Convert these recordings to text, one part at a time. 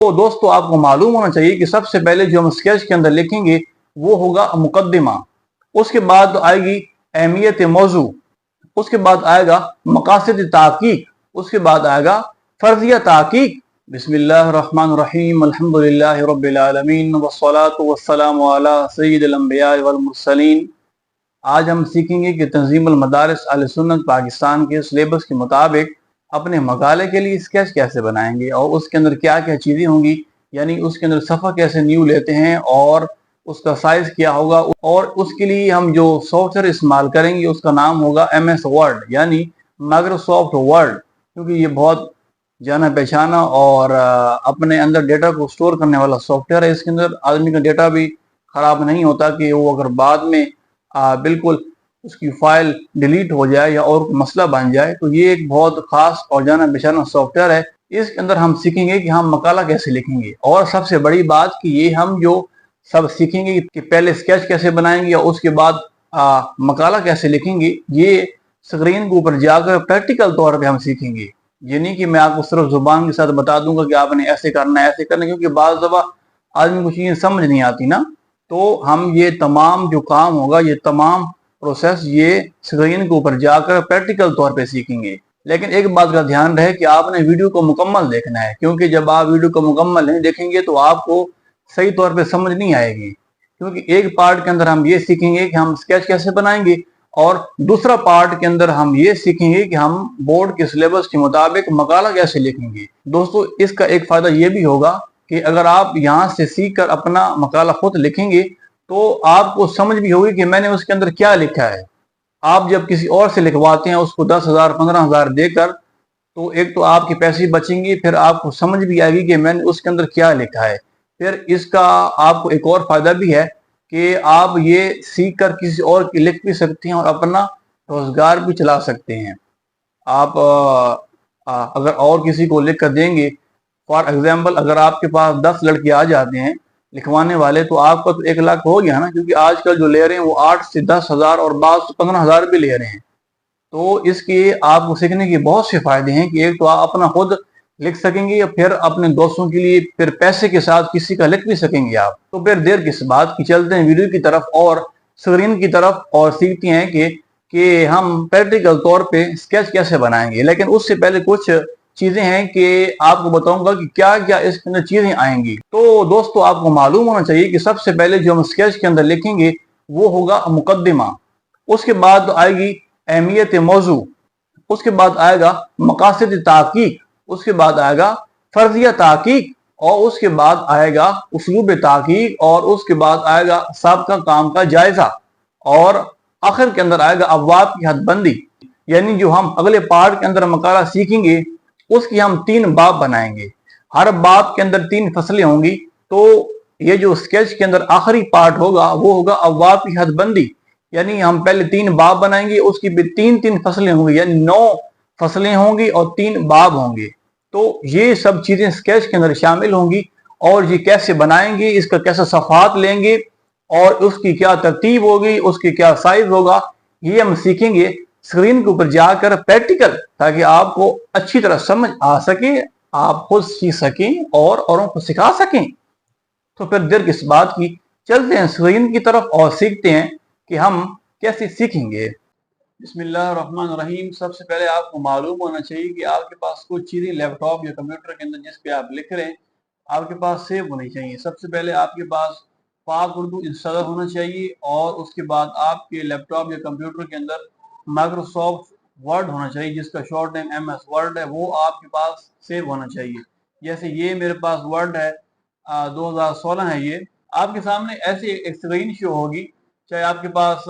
तो दोस्तों आपको मालूम होना चाहिए कि सबसे पहले जो हम स्केच के अंदर लिखेंगे वो होगा मुकद्दिमा, उसके बाद आएगी अहमियत मौजू, उसके बाद आएगा मकासद ताकीक, उसके बाद आएगा फर्जिया ताकीक। बिस्मिल्लाहिर्रहमानिर्रहीम अल्हम्दुलिल्लाहि रब्बिल आलमीन वस्सलातु वस्सलामु अला सय्यिदिल अंबिया वल मुरसलीन। आज हम सीखेंगे कि तंजीमुल मदारिस अहले सुन्नत पाकिस्तान के सिलेबस के मुताबिक अपने मकाले के लिए स्केच कैसे बनाएंगे और उसके अंदर क्या क्या चीज़ें होंगी, यानी उसके अंदर सफ़ा कैसे न्यू लेते हैं और उसका साइज़ क्या होगा, और उसके लिए हम जो सॉफ्टवेयर इस्तेमाल करेंगे उसका नाम होगा MS वर्ड यानी माइक्रोसॉफ्ट वर्ड, क्योंकि ये बहुत जाना पहचाना और अपने अंदर डेटा को स्टोर करने वाला सॉफ्टवेयर है। इसके अंदर आदमी का डेटा भी ख़राब नहीं होता कि वो अगर बाद में बिल्कुल उसकी फाइल डिलीट हो जाए या और मसला बन जाए। तो ये एक बहुत खास और जाना पहचाना सॉफ्टवेयर है। इसके अंदर हम सीखेंगे कि हम मकाला कैसे लिखेंगे, और सबसे बड़ी बात कि ये हम जो सब सीखेंगे कि पहले स्केच कैसे बनाएंगे और उसके बाद मकाला कैसे लिखेंगे, ये स्क्रीन के ऊपर जाकर प्रैक्टिकल तौर पे हम सीखेंगे। ये नहीं कि मैं आपको सिर्फ जुबान के साथ बता दूंगा कि आपने ऐसे करना है ऐसे करना है, क्योंकि बाज़ दफा आदमी को चीजें समझ नहीं आती ना। तो हम ये तमाम जो काम होगा, ये तमाम प्रोसेस ये स्क्रीन के ऊपर जाकर प्रैक्टिकल तौर पे सीखेंगे। लेकिन एक बात का ध्यान रहे कि आपने वीडियो को मुकम्मल देखना है, क्योंकि जब आप वीडियो को मुकम्मल नहीं देखेंगे तो आपको सही तौर पे समझ नहीं आएगी। क्योंकि एक पार्ट के अंदर हम ये सीखेंगे कि हम स्केच कैसे बनाएंगे, और दूसरा पार्ट के अंदर हम ये सीखेंगे कि हम बोर्ड के सिलेबस के मुताबिक मकाला कैसे लिखेंगे। दोस्तों इसका एक फायदा ये भी होगा कि अगर आप यहाँ से सीख कर अपना मकाला खुद लिखेंगे तो आपको समझ भी होगी कि मैंने उसके अंदर क्या लिखा है। आप जब किसी और से लिखवाते हैं उसको 10,000 15,000 देकर, तो एक तो आपके पैसे बचेंगे, फिर आपको समझ भी आएगी कि मैंने उसके अंदर क्या लिखा है। फिर इसका आपको एक और फायदा भी है कि आप ये सीख कर किसी और की लिख भी सकते हैं और अपना रोजगार भी चला सकते हैं। आप अगर और किसी को लिख कर देंगे, फॉर एग्जाम्पल अगर आपके पास 10 लड़के आ जाते हैं लिखवाने वाले, तो आपका तो 1 लाख हो गया ना, क्योंकि आजकल जो ले रहे हैं वो 8 से 10,000 और बाद 15,000 भी ले रहे हैं। तो इसके आपको सीखने के बहुत से फायदे हैं कि एक तो आप अपना खुद लिख सकेंगे या फिर अपने दोस्तों के लिए फिर पैसे के साथ किसी का लिख भी सकेंगे आप। तो फिर देर किस बात की, चलते हैं वीडियो की तरफ और स्क्रीन की तरफ और सीखते हैं कि हम प्रैक्टिकल तौर पे स्केच कैसे बनाएंगे। लेकिन उससे पहले कुछ चीजें हैं कि आपको बताऊंगा कि क्या क्या इसके अंदर चीजें आएंगी। तो दोस्तों आपको मालूम होना चाहिए कि सबसे पहले जो हम स्केच के अंदर लिखेंगे वो होगा मुकद्दिमा, उसके बाद आएगी अहमियत मौजू, उसके बाद आएगा मकासद ताकीक, उसके बाद आएगा फर्जिया ताकीक, और उसके बाद आएगा उसलूब ताकीक, और उसके बाद आएगा साबका काम का जायजा, और आखिर के अंदर आएगा अबवाब की हदबंदी। यानी जो हम अगले पार्ट के अंदर मकाला सीखेंगे उसकी हम 3 बाब बनाएंगे, हर बाब के अंदर 3 फसलें होंगी। तो ये जो स्केच के अंदर आखिरी पार्ट होगा वो होगा अबवाब की हदबंदी, यानी हम पहले 3 बाब बनाएंगे, उसकी भी 3-3 फसलें होंगी, यानी 9 फसलें होंगी और 3 बाब होंगे। तो ये सब चीजें स्केच के अंदर शामिल होंगी, और ये कैसे बनाएंगे, इसका कैसे सफात लेंगे और उसकी क्या तरतीब होगी, उसकी क्या साइज होगा, ये हम सीखेंगे स्क्रीन के ऊपर जाकर प्रैक्टिकल, ताकि आपको अच्छी तरह समझ आ सके, आप खुद सीख सकें और औरों को सिखा सकें। तो फिर देर किस बात की, चलते हैं स्क्रीन की तरफ और सीखते हैं कि हम कैसे सीखेंगे। बिस्मिल्लाहिर्रहमानिर्रहीम। सबसे पहले आपको मालूम होना चाहिए कि आपके पास कुछ चीजें लैपटॉप या कंप्यूटर के अंदर जिस पे आप लिख रहे हैं आपके पास सेव होनी चाहिए। सबसे पहले आपके पास पाक उर्दू इंस्टॉलर होना चाहिए, और उसके बाद आपके लैपटॉप या कंप्यूटर के अंदर माइक्रोसॉफ्ट वर्ड होना चाहिए जिसका शॉर्ट नेम MS वर्ड है, वो आपके पास सेव होना चाहिए। जैसे ये मेरे पास वर्ड है 2016 है, ये आपके सामने ऐसे एक स्क्रीन शो होगी, चाहे आपके पास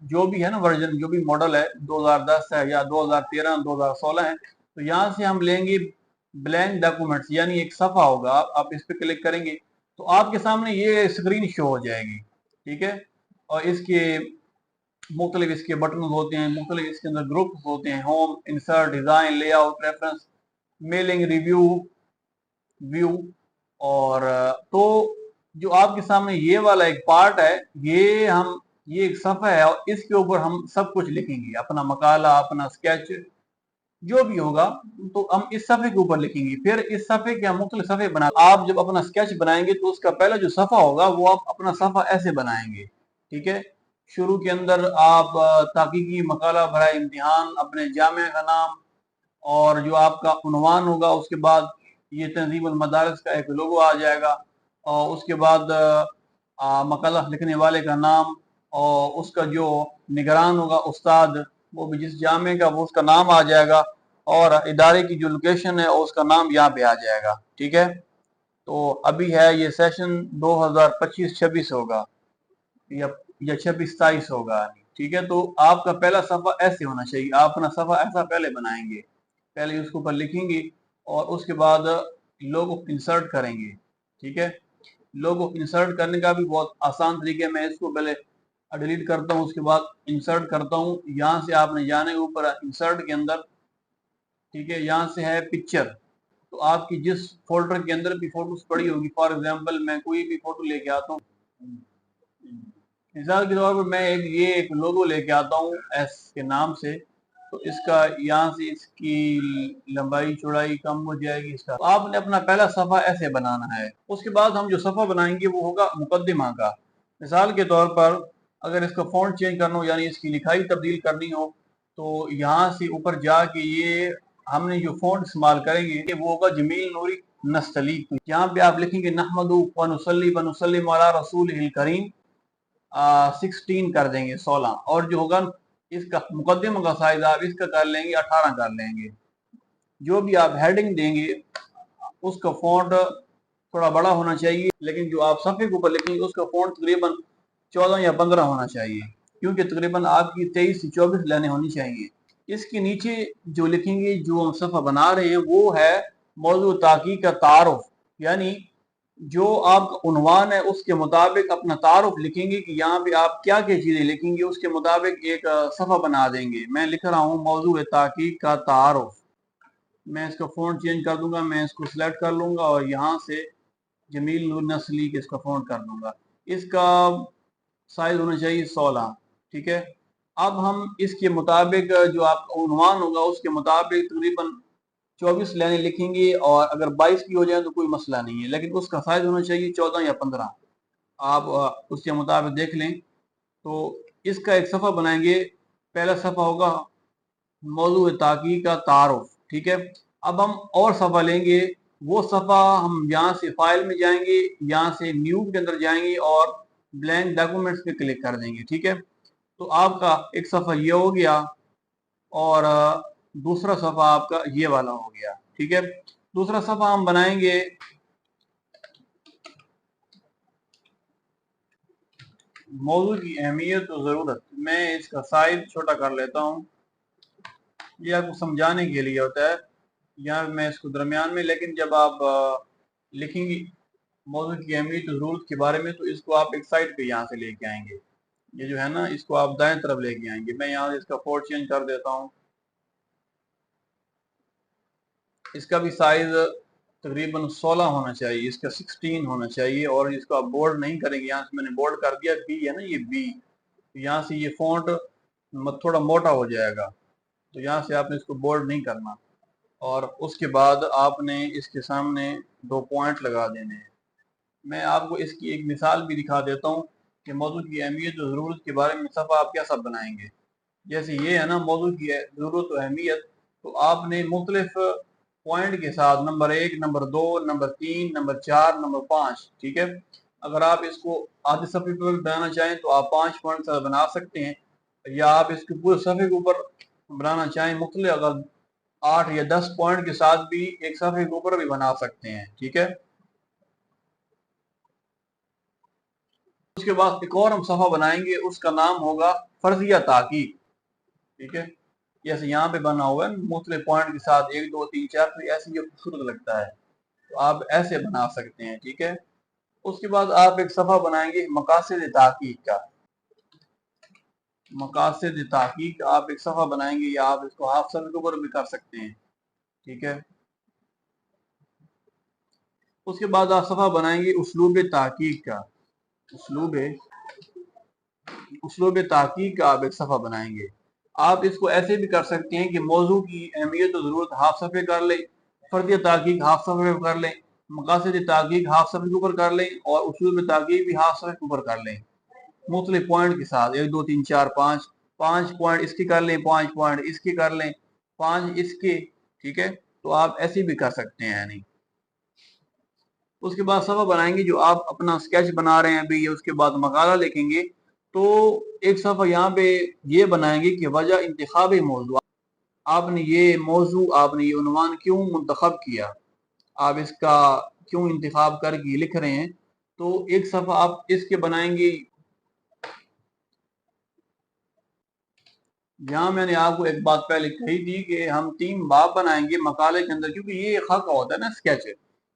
जो भी है ना वर्जन, जो भी मॉडल है 2010 है या 2013 2016 है। तो यहाँ से हम लेंगे ब्लैंक डॉक्यूमेंट्स, यानी एक सफ़ा होगा, आप इस पर क्लिक करेंगे तो आपके सामने ये स्क्रीन शो हो जाएगी, ठीक है। और इसके मुख्तलिफ इसके बटन होते हैं, मुख्तलिफ इसके अंदर ग्रुप होते हैं, home, insert, design, layout, reference, mailing, review, view. और तो जो आपके सामने ये वाला एक पार्ट है, ये एक सफ़ा है और इसके ऊपर हम सब कुछ लिखेंगे, अपना मकाला, अपना स्केच जो भी होगा तो हम इस सफ़े के ऊपर लिखेंगे। फिर इस सफ़े के हम मुख्तलिफ सफ़े बना, आप जब अपना स्केच बनाएंगे तो उसका पहला जो सफ़ा होगा वो आप अपना सफ़ा ऐसे बनाएंगे, ठीक है। शुरू के अंदर आप ताकीकी मकाला भरा इम्तिहान, अपने जामिया का नाम और जो आपका उन्वान होगा, उसके बाद ये तंजीमुल मदारिस का एक लोगो आ जाएगा और उसके बाद मकाला लिखने वाले का नाम और उसका जो निगरान होगा उस्ताद, वो भी जिस जामे का वो उसका नाम आ जाएगा और इदारे की जो लोकेशन है उसका नाम यहाँ पे आ जाएगा, ठीक है। तो अभी है ये सेशन 2025-26 होगा या 26-27 होगा, ठीक है। तो आपका पहला सफ़ा ऐसे होना चाहिए, आप अपना सफ़ा ऐसा पहले बनाएंगे, पहले उसके ऊपर लिखेंगे और उसके बाद लोगो इंसर्ट करेंगे, ठीक है। लोगो इंसर्ट करने का भी बहुत आसान तरीका है। मैं इसको पहले डिलीट करता हूँ, उसके बाद इंसर्ट करता हूँ। यहाँ से आपने जाने के ऊपर इंसर्ट के अंदर, ठीक है, यहाँ से है पिक्चर, तो आपकी जिस फोल्डर के अंदर भी फोटोज पड़ी होगी, फॉर एग्जांपल मैं कोई भी फोटो लेके आता हूँ, मिसाल के तौर पर मैं एक लोगो लेके आता हूँ एस के नाम से, तो इसका यहाँ से इसकी लंबाई चौड़ाई कम हो जाएगी इसका। तो आपने अपना पहला सफ़ा ऐसे बनाना है। उसके बाद हम जो सफ़ा बनाएंगे वो होगा मुकद्दिमा का। मिसाल के तौर पर अगर इसका फ़ॉन्ट चेंज करना हो, यानी इसकी लिखाई तब्दील करनी हो, तो यहाँ से ऊपर जाके ये हमने जो फ़ॉन्ट इस्तेमाल करेंगे वो होगा जमील नूरी नस्तली। यहाँ पे आप लिखेंगे नहमदु व नुसल्ली व नुसल्लिमु अला रसूलिहिल करीम, 16 कर देंगे, 16, और जो होगा इसका मुकद्दिमा का साइज आप इसका कर लेंगे 18 कर लेंगे। जो भी आप हेडिंग देंगे उसका फॉन्ट थोड़ा बड़ा होना चाहिए, लेकिन जो आप सफ़े के ऊपर लिखेंगे उसका फॉन्ट तकरीबन 14 या 15 होना चाहिए, क्योंकि तकरीबन आपकी 23 से 24 लाइनें होनी चाहिए। इसके नीचे जो लिखेंगे, जो हम सफ़ा बना रहे हैं, वो है मौजू ताकीक का तारुफ, यानी जो आपका उन्वान है उसके मुताबिक अपना तारुफ लिखेंगे कि यहाँ पे आप क्या क्या चीज़ें लिखेंगे, उसके मुताबिक एक सफ़ा बना देंगे। मैं लिख रहा हूँ मौजू ताकीक का तारुफ, मैं इसका फ़ॉन्ट चेंज कर दूंगा, मैं इसको सिलेक्ट कर लूंगा और यहाँ से जमील नूर नस्ली के इसका फ़ॉन्ट कर दूंगा। इसका साइज होना चाहिए 16, ठीक है। अब हम इसके मुताबिक जो आपका उन्वान होगा उसके मुताबिक तकरीबन 24 लाइनें लिखेंगे, और अगर 22 की हो जाए तो कोई मसला नहीं है, लेकिन उसका साइज होना चाहिए 14 या 15। आप उसके मुताबिक देख लें। तो इसका एक सफ़ा बनाएंगे। पहला सफ़ा होगा मौजू ताकी का तारुफ, ठीक है। अब हम और सफ़ा लेंगे, वो सफ़ा हम यहाँ से फाइल में जाएंगे, यहाँ से न्यू के अंदर जाएंगे और ब्लैंक डॉक्यूमेंट्स पे क्लिक कर देंगे, ठीक है। तो आपका एक सफ़ा ये हो गया और दूसरा सफ़ा आपका ये वाला हो गया, ठीक है। दूसरा सफ़ा हम बनाएंगे मौजू की अहमियत और ज़रूरत। मैं इसका साइज छोटा कर लेता हूँ, ये आपको समझाने के लिए होता है। यहाँ मैं इसको दरमियान में, लेकिन जब आप लिखेंगे मौजू की अहमियत और ज़रूरत के बारे में, तो इसको आप एक साइड पे यहाँ से लेके आएंगे, ये जो है ना, इसको आप दाएं तरफ लेके आएंगे। मैं यहाँ से इसका फोल्ड चेंज कर देता हूँ। इसका भी साइज तकरीबन 16 होना चाहिए, इसका 16 होना चाहिए, और इसको आप बोल्ड नहीं करेंगे। यहाँ से मैंने बोल्ड कर दिया, बी है ना ये बी, यहाँ से ये फॉन्ट थोड़ा मोटा हो जाएगा, तो यहाँ से आपने इसको बोल्ड नहीं करना। और उसके बाद आपने इसके सामने 2 पॉइंट लगा देने हैं। मैं आपको इसकी एक मिसाल भी दिखा देता हूँ कि मौजू की अहमियत और ज़रूरत के बारे में सफ़ा आप क्या सब बनाएंगे। जैसे ये है ना मौजू की ज़रूरत और अहमियत, तो आपने मुख्तलिफ पॉइंट के साथ number 1, number 2, number 3, number 4, number 5, ठीक है। अगर आप इसको आधे सफ़े पर बनाना चाहें तो आप 5 पॉइंट बना सकते हैं, या आप इसके पूरे सफ़े के ऊपर बनाना चाहें मुख्तलिफ, अगर 8 या 10 पॉइंट के साथ भी एक सफ़े के ऊपर भी बना सकते हैं, ठीक है। उसके बाद एक और हम सफ़ा बनाएंगे, उसका नाम होगा फर्जिया ताकीक, ठीक है। जैसे यहाँ पे बना हुआ है मुख्तलिफ पॉइंट के साथ 1, 2, 3, 4, तो ऐसे ये खूबसूरत लगता है, तो आप ऐसे बना सकते हैं, ठीक है। उसके बाद आप एक सफ़ा बनाएंगे मकासिद ताकीक का। मकासिद ताकीक आप एक सफ़ा बनाएंगे, या आप इसको हाफ सफ़े के ऊपर भी कर सकते हैं, ठीक है। उसके बाद आप सफ़ा बनाएंगे उसलूब ताकीक का। उसलूब ताकीक का आप एक सफ़ा बनाएंगे। आप इसको ऐसे भी कर सकते हैं कि मौजू की अहमियत और ज़रूरत हाफ सफ़े कर लें, फ़र्दी तहक़ीक़ हाफ सफ़े पर कर लें, मक़ासिद तहक़ीक़ हाफ सफ़े के ऊपर कर लें और उसूल तहक़ीक़ भी हाफ सफ़े के ऊपर कर लें, मुख्तलिफ पॉइंट के साथ 1 2 3 4 5 5 पॉइंट इसके कर लें, 5 पॉइंट इसके कर लें, 5 इसके, ठीक है। तो आप ऐसे भी कर सकते हैं। नहीं, उसके बाद सफ़ा बनाएंगे, जो आप अपना स्केच बना रहे हैं अभी, उसके बाद मकाला लिखेंगे। तो एक सफ़ा यहाँ पे ये बनाएंगे कि वजह इंतखाबी मौजू, आपने ये मौजू, आपने ये उन्वान क्यों मुंतखब किया, आप इसका क्यों इंतखाब करके लिख रहे हैं। तो एक सफ़ा आप इसके बनाएंगे। यहाँ मैंने आपको एक बात पहले कही थी कि हम 3 बाब बनाएंगे मकाले के अंदर, क्योंकि ये हक होता है ना स्केच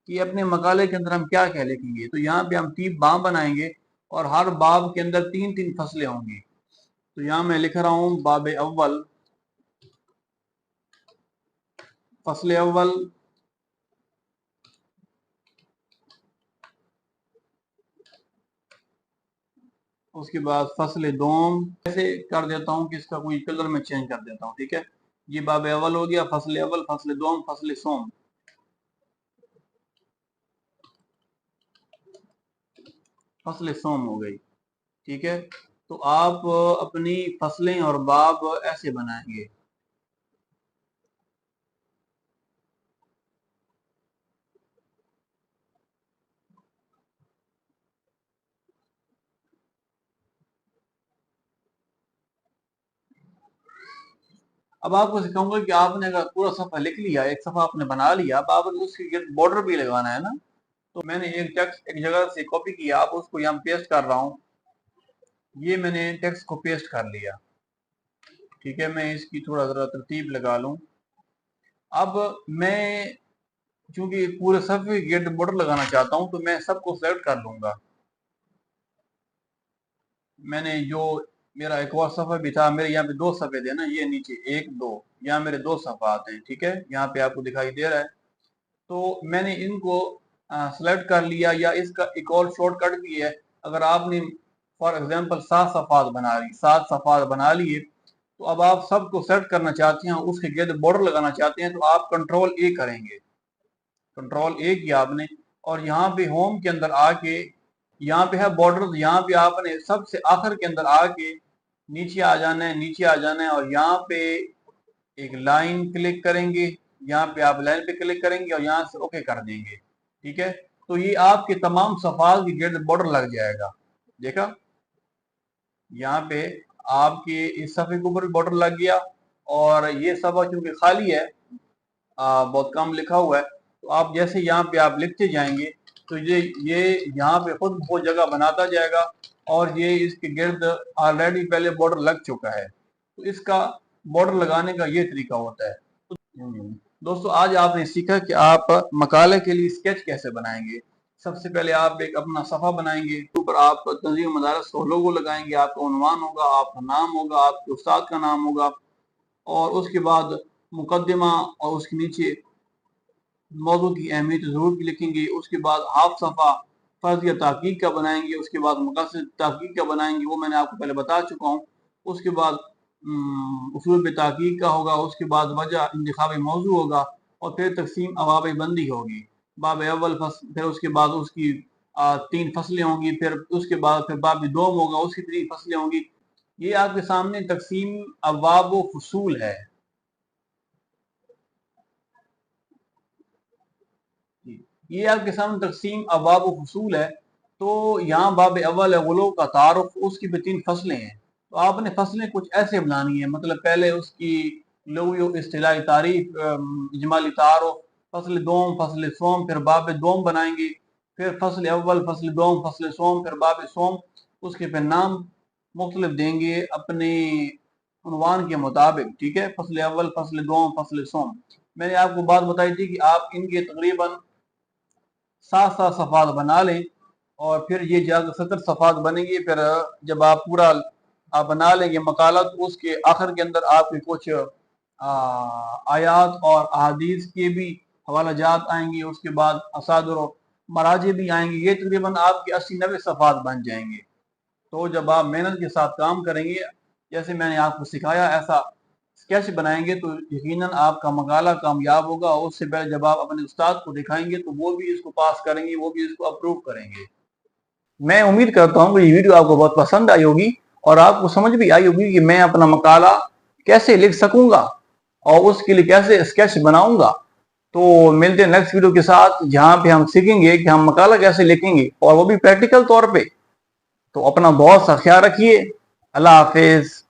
कि अपने मकाले के अंदर हम क्या क्या लिखेंगे। तो यहाँ पे हम 3 बाब बनाएंगे और हर बाब के अंदर 3-3 फसलें होंगी। तो यहाँ मैं लिख रहा हूँ बाब अव्वल, फसल अव्वल, उसके बाद फसल दोम। ऐसे कर देता हूँ कि इसका कोई कलर में चेंज कर देता हूँ, ठीक है। ये बाब अव्वल हो गया, फसल अव्वल, फसल दोम, फसल सोम, फसल सोम हो गई, ठीक है। तो आप अपनी फसलें और बाब ऐसे बनाएंगे। अब आपको सिखाऊंगा कि आपने अगर पूरा सफा लिख लिया, एक सफा आपने बना लिया, अब आपने उसके बॉर्डर भी लगाना है ना। तो मैंने एक टेक्स्ट एक जगह से कॉपी किया, आप उसको यहाँ पेस्ट कर रहा हूँ। ये मैंने टेक्स्ट को पेस्ट कर लिया, ठीक है। मैं इसकी थोड़ा जरा तरतीब लगा लूँ। अब मैं चूंकि पूरे सफे गेट बॉर्डर लगाना चाहता हूँ, तो मैं सबको सेलेक्ट कर लूंगा। मैंने जो मेरा एक और सफ़ा भी था, मेरे यहाँ पे 2 सफ़े थे ना, ये नीचे 1 2, यहाँ मेरे 2 सफ़ा आते हैं, ठीक है। यहाँ पे आपको दिखाई दे रहा है। तो मैंने इनको सेलेक्ट कर लिया, या इसका एक और शॉर्टकट भी है। अगर आपने फॉर एग्जांपल 7 सफ़ात बना ली, 7 सफ़ात बना लिए, तो अब आप सबको सेलेक्ट करना चाहते हैं, उसके गिर्द बॉर्डर लगाना चाहते हैं, तो आप कंट्रोल ए करेंगे, कंट्रोल ए किया आपने, और यहाँ पे होम के अंदर आके यहाँ पे है बॉर्डर, यहाँ पे आपने सबसे आखिर के अंदर आके नीचे आ जाना है, नीचे आ जाना है, और यहाँ पे एक लाइन क्लिक करेंगे, यहाँ पे आप लाइन पे क्लिक करेंगे और यहाँ से ओके कर देंगे, ठीक है। तो ये आपके तमाम सफात की गिर्द बॉर्डर लग जाएगा। देखा, यहाँ पे आपके इस सफ़े के ऊपर भी बॉर्डर लग गया, और ये सफ़ा चूंकि खाली है, बहुत कम लिखा हुआ है, तो आप जैसे यहाँ पे आप लिखते जाएंगे, तो ये यहाँ पे खुद वो जगह बनाता जाएगा, और ये इसके गिर्द ऑलरेडी पहले बॉर्डर लग चुका है। तो इसका बॉर्डर लगाने का ये तरीका होता है। दोस्तों, आज आपने सीखा कि आप मकाले के लिए स्केच कैसे बनाएंगे। सबसे पहले आप एक अपना सफ़ा बनाएंगे, ऊपर आप तंजीम मदारस का लोगो लगाएंगे, आपका उन्वान होगा, आपका नाम होगा, आपके उस्ताद का नाम होगा, और उसके बाद मुकदमा, और उसके नीचे मौजू की अहमियत ज़रूर भी लिखेंगे। उसके बाद हाफ सफ़ा फ़र्ज़ या तहक़ीक़ का बनाएंगे। उसके बाद मक़ासिद तहक़ीक़ का बनाएंगे, वो मैंने आपको पहले बता चुका हूँ। उसके बाद उसूल पे तहक़ीक़ का होगा। उसके बाद वजह इंतख़ाबी मौजू होगा, और फिर तक़सीम अवाब बंदी होगी। बाब अव्वल फसल, फिर उसके बाद उसकी 3 फसलें होंगी, फिर उसके बाद फिर बाब दोम होगा, उसकी 3 फसलें होंगी। ये आपके सामने तक़सीम अवाब व फ़ुसूल है। ये आपके सामने तक़सीम अबाब व फ़ुसूल है। तो यहाँ बाब अव्वल है गुलो का तारुफ, उसकी भी 3 फसलें हैं। तो आपने फसलें कुछ ऐसे बनानी है, मतलब पहले उसकी लुग़वी इस्तिलाही तारीफ, इजमाली तारुफ, फसल दोम, फसल सोम, फिर बाब दोम बनाएंगे, फिर फसल अव्वल, फसल दोम, फसल सोम, फिर बाब सोम। उसके फिर नाम मुख्तलिफ देंगे अपने उन्वान के मुताबिक, ठीक है। फसल अव्वल, फसल दोम, फसल सोम। मैंने आपको बात बताई थी कि आप इनके तकरीबन 7 सफ़ात बना लें, और फिर ये जाकर 70 सफ़ात बनेंगे। फिर जब आप पूरा आप बना लेंगे मकाला, तो उसके आखिर के अंदर आपके कुछ आयात और अहादीस के भी हवाला जात आएंगे। उसके बाद असादर और मराजे भी आएंगे। ये तकरीबन आपके 80-90 सफ़ात बन जाएंगे। तो जब आप मेहनत के साथ काम करेंगे, جیسے میں نے آپ کو سکھایا ایسا اسکیچ بنائیں گے تو یقیناً آپ کا مقالہ کامیاب ہوگا، اور اس سے پہلے جب آپ اپنے استاد کو دکھائیں گے تو وہ بھی اس کو پاس کریں گے، وہ بھی اس کو اپروو کریں گے۔ میں امید کرتا ہوں کہ یہ ویڈیو آپ کو بہت پسند آئی ہوگی اور آپ کو سمجھ بھی آئی ہوگی کہ میں اپنا مقالہ کیسے لکھ سکوں گا اور اس کے لیے کیسے اسکیچ بناؤں گا۔ تو ملتے ہیں نیکسٹ ویڈیو کے ساتھ، جہاں پہ ہم سیکھیں گے کہ ہم مقالہ کیسے لکھیں گے، اور وہ بھی پریکٹیکل طور پہ۔ تو اپنا بہت سا خیال رکھیے۔ اللہ حافظ۔